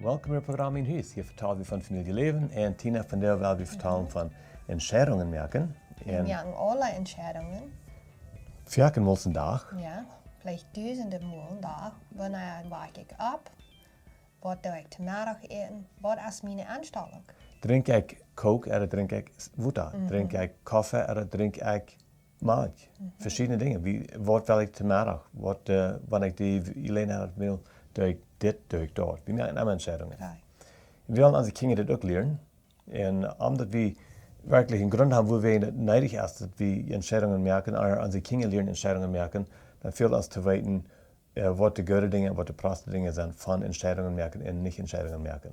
Welkom bij het programma In Huis. Hier vertellen we van familieleven en Tina van der wil we vertellen van entscheidungen maken. En we maken alle entscheidungen. Werken we een dag. Ja, vielleicht duizenden Mal een dag. Wanneer wach ik op? Wat doe ik te middag eten? Wat is mijn aanstelling? Drink ik coke of drink ik water? Drink ik koffie of drink ik melk? Verschillende dingen. Wat wil ik te middag? Wanneer ik die alleen wil, doe ik dit, doe ik dat. We maken allemaal entscheidungen. Right. We willen onze kinderen dat ook leren. En omdat we wirklich een grond hebben, wo we het nodig is dat we entscheidungen maken, oder onze kinderen leren entscheidungen maken, dan fehlt ons te weten, wat de goede dingen en wat de praste dingen zijn van entscheidungen maken en niet entscheidungen maken.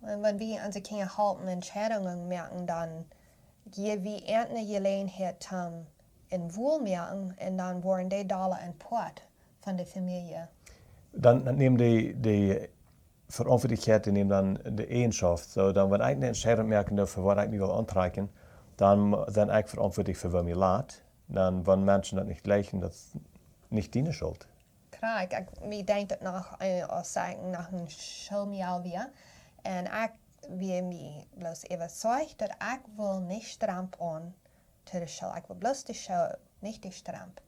En wenn wir unsere Kinder halten Entscheidungen merken, dann geben wir endlich Gelegenheit zum in Wohlmerken und dann worden die Dollar ein Part von der Familie. Dan nemen de verantwoordelijkheid, die nemen dan de eigenschaft. So, dan wanneer ik een entscheiding maken voor wat ik nu wil aantrekken, dan zijn ik verantwoordelijk voor wat mij laat. Dan wanneer mensen dat niet gleichen, dat is niet die schuld. Kijk, ik denk dat nog als zeggen nog een schulmjaar weer. En ik wil me bloos overtuigd dat ik wil niet stramp aan te de schul. Ik wil bloos de schul, niet de stramp.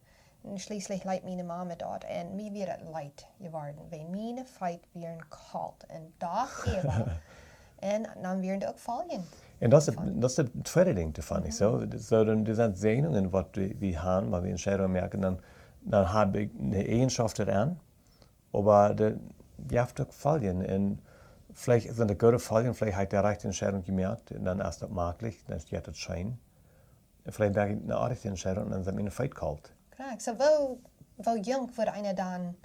En schließlich leidt mijn mama dort en mir wird het leid geworden. Weil meine Feit werden kalt en dag even. En dan werden ook vallen. En dat is het tweede ding ervan. So, er zijn zenuwen wat we hebben, maar we entscheidungen maken, dan heb ik de eigenschap eraan, maar je hebt ook vallen. En vielleicht sind die gute Fallen, vielleicht hat der rechte Entscheidung gemerkt, und dann ist das möglich, dann steht das Schein. Vielleicht wäre eine andere Entscheidung, und dann sind wir in der Fight kalt. Kijk, so wo jong wordt einer dan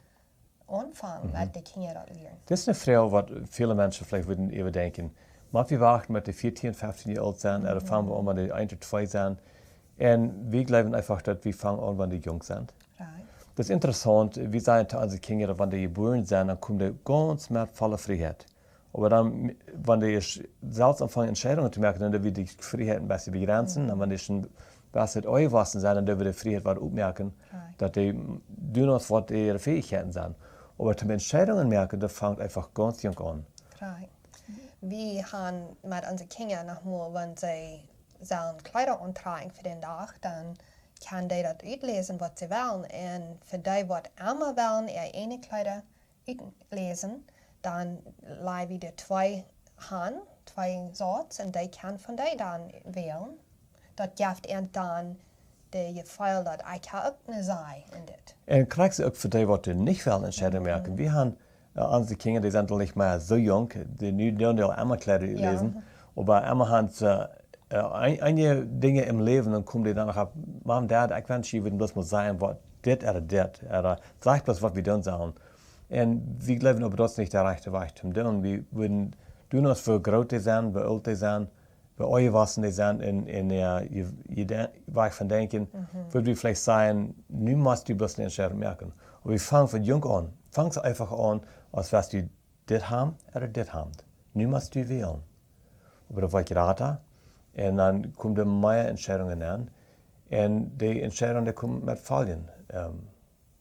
anfangen, met de kinderen dat leren? Das ist eine Frage, was viele Menschen vielleicht würden überdenken. Mag wir warten, mit den 14, 15 Jahren alt sind, oder fangen wir an, wenn die 1 oder 2 sind. Und wir glauben einfach, dass wir fangen an, wenn die jung sind. Right. Das ist interessant, wir sagen zu unseren Kindern, wenn die geboren sind, dann kommt die ganz mit voller Freiheit. Aber dann, wenn die selbst anfangen, Entscheidungen zu machen, dann wird die Freiheit ein bisschen begrenzen. Und wenn die schon besser aufwachsen sind, dann dürfen die Freiheit was aufmerken, dass die tun, was ihre Fähigkeiten sind. Aber zum Entscheidungen merken, das fängt einfach ganz jung an. Right. Wir haben mit unseren Kindern nochmal, wenn sie sollen Kleider antragen für den Tag, dann kann die das uitlesen, was sie wollen. Und für die, was immer wollen, eine Kleider uitlesen, dann leihen wir die 2 Hand, 2 Sorts, und die kann von die dann wählen. Das gibt ihnen dann das Gefühl, dass ich auch eine sei in das. En krijg ze ook voor die wat niet wel entscheiden merken. We hebben onze kinderen, die zijn nog maar zo jong, die nu doen die allemaal kleider lezen. Maar allemaal hebben ze einige dingen im Leben, dan komen die dan nog op, Mom, Dad, ik wens je würden bloß mal sagen, wat dit oder dit, oder sag bloß, was wir doen sollen. En we geloven aber das nicht der rechte Weg zum doen. Wir würden doen uns für groot die zijn, für alt die zijn, für uitwassen die zijn, in der Weg von denken, würden wir vielleicht sagen, nu musst du bloß eine Entscheidung merken. Und wir fangen von jung an. Fang so einfach an, als wirst du dit haben oder dit haben. Nu musst du wählen. Aber da war ich rater. Und dann kommen mehr Entscheidungen an. Und die Entscheidungen, die kommen mit Fallen.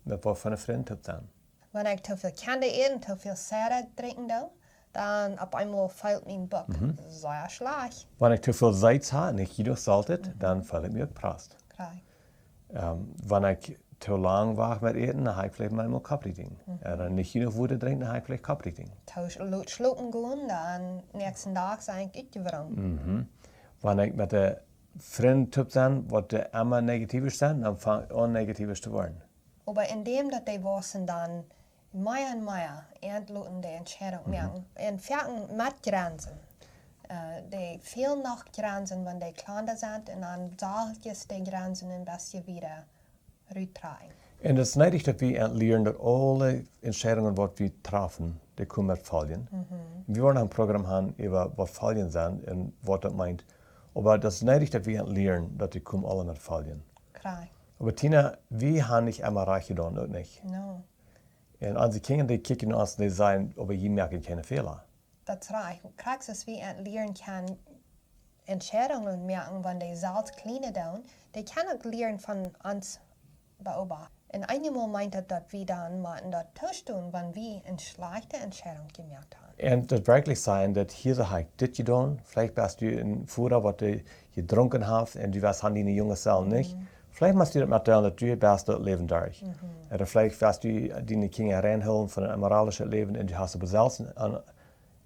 Mit was von einer Freund zu sein. Wenn ich zu viel Kinder eten, zu viel Säure trinken will, dann auf einmal fehlt mein Buck. Sehr schlecht. Wenn ich zu viel Salz habe und nicht jedoch saltet, dann fällt mir auch Prast. Klar. Wenn ich zu lang war mit Eten, dann habe ich vielleicht mal Kapriting. Oder nicht jedoch Wurde trinken, dann habe ich vielleicht Kapriting. Schlucken gehen, dann nächsten Tag sein ich geworden. Wenn ich mit der Freund zu sein, was immer negativisch sind, dann fange ich an, negativisch zu werden. Aber indem dat die wissen dann mehr und mehr endloten die Entscheidung merken. Und fertig mit Grenzen. Die fehlen noch Grenzen, wenn die kleiner sind, und dann soll ich die Grenzen ein bisschen wieder rübertragen. En het is neidig dat we leren dat alle Entscheidungen, wat we treffen, die kommen mit Fallen. Wir wollen ein Programm haben, über was Fallen sind und was das meint. Aber das ist neidig, dass wir lernen, dass die kommen alle mit Fallen. Klar. Aber Tina, wir haben nicht einmal reich getan, auch nicht. No. Und unsere Kinder, die kicken uns, die sagen, aber die merken keine Fehler. Das ist right. Krijg als wir lernen kann, Entscheidungen merken, wenn die selbst kleine tun, die können auch lernen von uns beobachten. Und einmal meinte, dass wir dann mal das tun, wenn wir eine schlechte Entscheidung gemacht haben. Und das wirklich sein, dass hier so halt das getan, vielleicht bist du ein Futter, was du getrunken hast und du warst an deine junge Seele nicht. Vielleicht musst du das mitteilen, dass du bist das Leben durch. Oder vielleicht wirst du deine Kinder reinholen von einem moralischen Leben und du hast aber selbst ein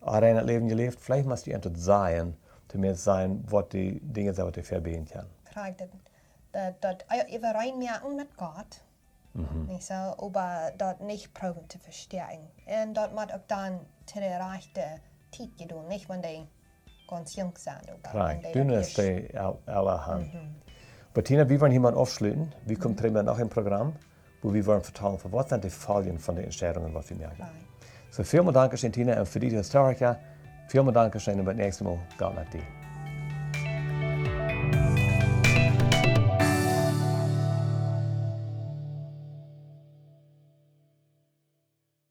reines Leben gelebt. Vielleicht musst du etwas sein, damit sein, was die Dinge sind, die verbinden können. Das übereinmerken mit Gott. Nicht so, aber das nicht proben zu verstehen. Und das muss auch dann zu der rechten Zeit getan, nicht wenn die ganz jung sind. Right, du nimmst die alle Hand. Bettina, wir wollen jemanden aufschließen. Wir kommen drüber noch im Programm, wo wir wollen vertrauen, was sind die Folgen von den Entscheidungen, was wir merken. So, vielen Dank, Tina, und für die Historiker. Vielen Dank, und beim nächsten Mal. Gott mit dir.